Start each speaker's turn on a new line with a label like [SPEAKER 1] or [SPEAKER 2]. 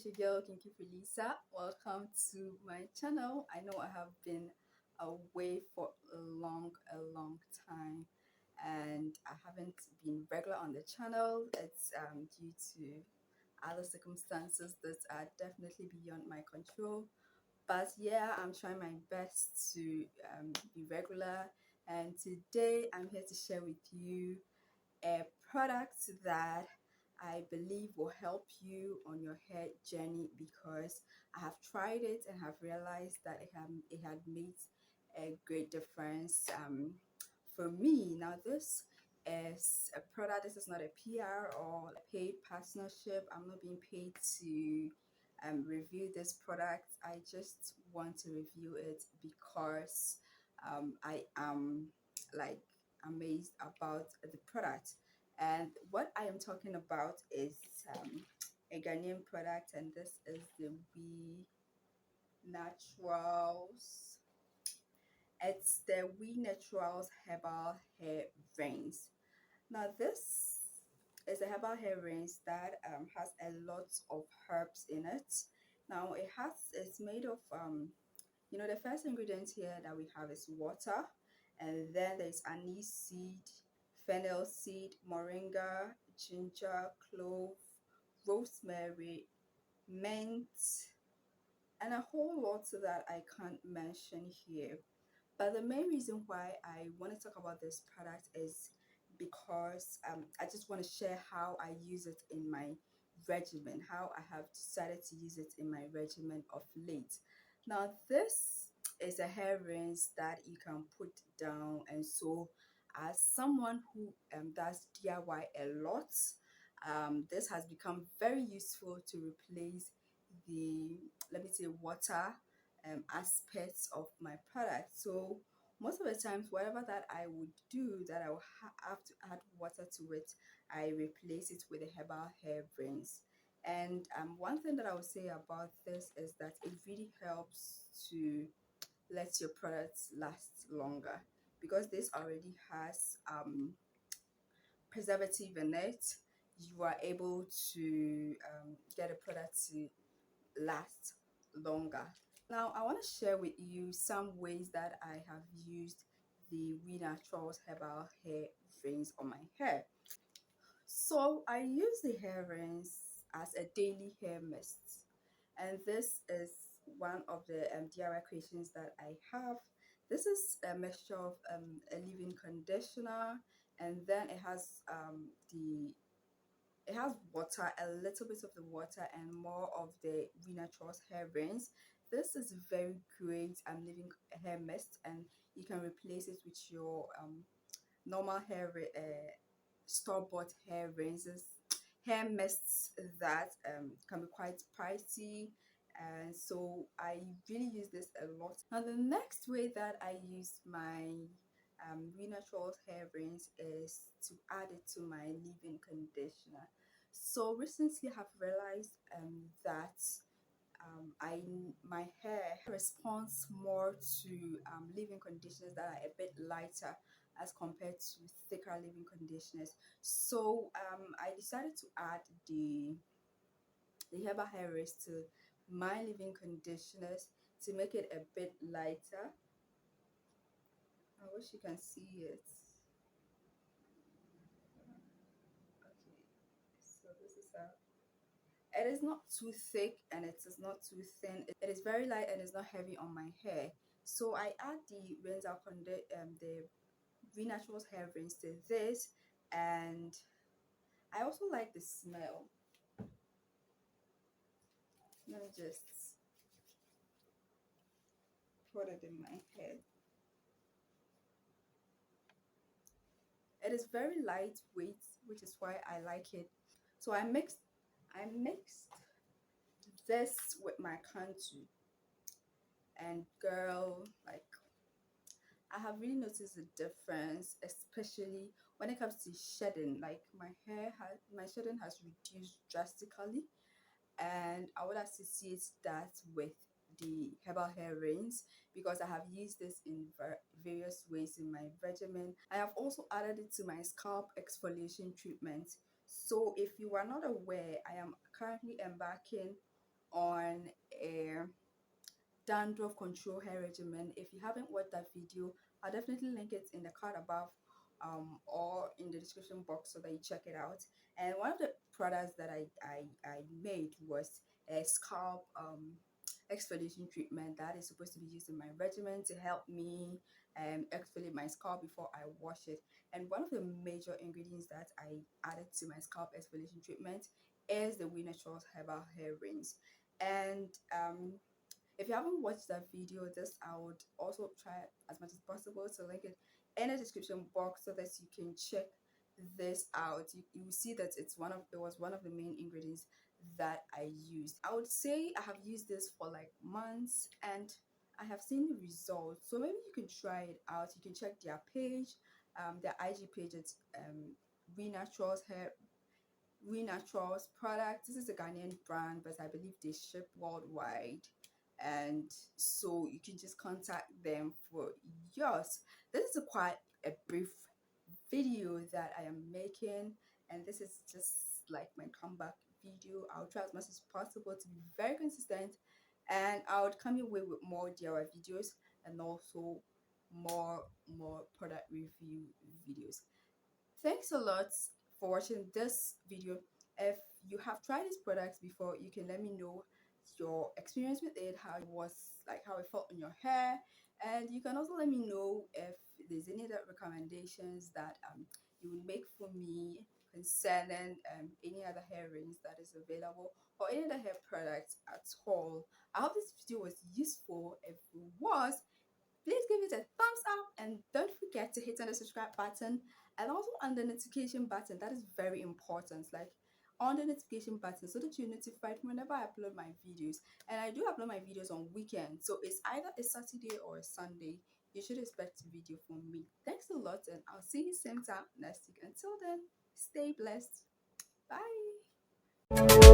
[SPEAKER 1] your girl kinkyfrolisa. Welcome to my channel. I know I have been away for a long time, and I haven't been regular on the channel. It's due to other circumstances that are definitely beyond my control. But yeah, I'm trying my best to be regular. And today I'm here to share with you a product that I believe will help you on your hair journey because I have tried it and have realized that it had made a great difference for me. Now, this is a product, this is not a PR or a paid partnership. I'm not being paid to review this product. I just want to review it because I am like amazed about the product. And what I am talking about is a Ghanaian product, and this is the We Naturals. It's the We Naturals Herbal Hair Rinse. Now, this is a herbal hair rinse that has a lot of herbs in it. Now, it's made of the first ingredient here that we have is water, and then there's anise seed, fennel seed, moringa, ginger, clove, rosemary, mint, and a whole lot that I can't mention here. But the main reason why I want to talk about this product is because I just want to share how I use it in my regimen, how I have decided to use it in my regimen of late. Now, this is a hair rinse that you can put down, and so as someone who does DIY a lot, this has become very useful to replace the, let me say, water aspects of my product. So most of the times, whatever that I would do that I will have to add water to it, I replace it with a herbal hair rinse. And one thing that I would say about this is that it really helps to let your products last longer because this already has preservative in it. You are able to get a product to last longer. Now, I want to share with you some ways that I have used the We Naturals Herbal Hair Rinse on my hair. So, I use the hair rinse as a daily hair mist, and this is one of the DIY creations that I have. This is a mixture of a leave-in conditioner, and then it has water, a little bit of the water, and more of the We Naturals hair rinse. This is very great leave-in hair mist, and you can replace it with your normal store-bought hair rinses, hair mists that can be quite pricey. And so I really use this a lot. Now, the next way that I use my We Naturals hair rinse is to add it to my leave-in conditioner. So recently I have realized that my hair responds more to leave-in conditioners that are a bit lighter as compared to thicker leave-in conditioners. So I decided to add the herbal hair rinse to my leave-in conditioners to make it a bit lighter. I wish you can see it. Okay, so this is how it is. Not too thick and it is not too thin. It is very light and it's not heavy on my hair. So I add the the We Naturals hair rinse to this, and I also like the smell. Let me just put it in my hair. It is very lightweight, which is why I like it. So I mixed this with my contour, and girl, like, I have really noticed a difference, especially when it comes to shedding. Like my shedding has reduced drastically, and I would associate that with the herbal hair rinse because I have used this in various ways in my regimen. I have also added it to my scalp exfoliation treatment. So if you are not aware, I am currently embarking on a dandruff control hair regimen. If you haven't watched that video, I'll definitely link it in the card above, or in the description box so that you check it out. And one of the products that I made was a scalp exfoliation treatment that is supposed to be used in my regimen to help me exfoliate my scalp before I wash it. And one of the major ingredients that I added to my scalp exfoliation treatment is the We Naturals Herbal Hair Rinse. And if you haven't watched that video, this I would also try as much as possible to link it in the description box so that you can check this out. You will see that it was one of the main ingredients that I used. I would say I have used this for like months and I have seen the results. So maybe you can try it out. You can check their page, their IG page. It's We Naturals Hair We Naturals product. This is a Ghanaian brand, but I believe they ship worldwide. And so you can just contact them for yours. This is quite a brief video that I am making, and this is just like my comeback video. I'll try as much as possible to be very consistent, and I would come your way with more DIY videos and also more product review videos. Thanks a lot for watching this video. If you have tried these products before, you can let me know your experience with it, how it was, like how it felt on your hair, and you can also let me know if there's any other recommendations that you would make for me concerning any other hair rings that is available or any other hair products at all. I hope this video was useful. If it was, please give it a thumbs up and don't forget to hit on the subscribe button and also on the notification button. That is very important, like on the notification button, so that you're notified whenever I upload my videos. And I do upload my videos on weekends, so it's either a Saturday or a Sunday. You should expect a video from me. Thanks a lot, and I'll see you same time next week. Until then, stay blessed. Bye.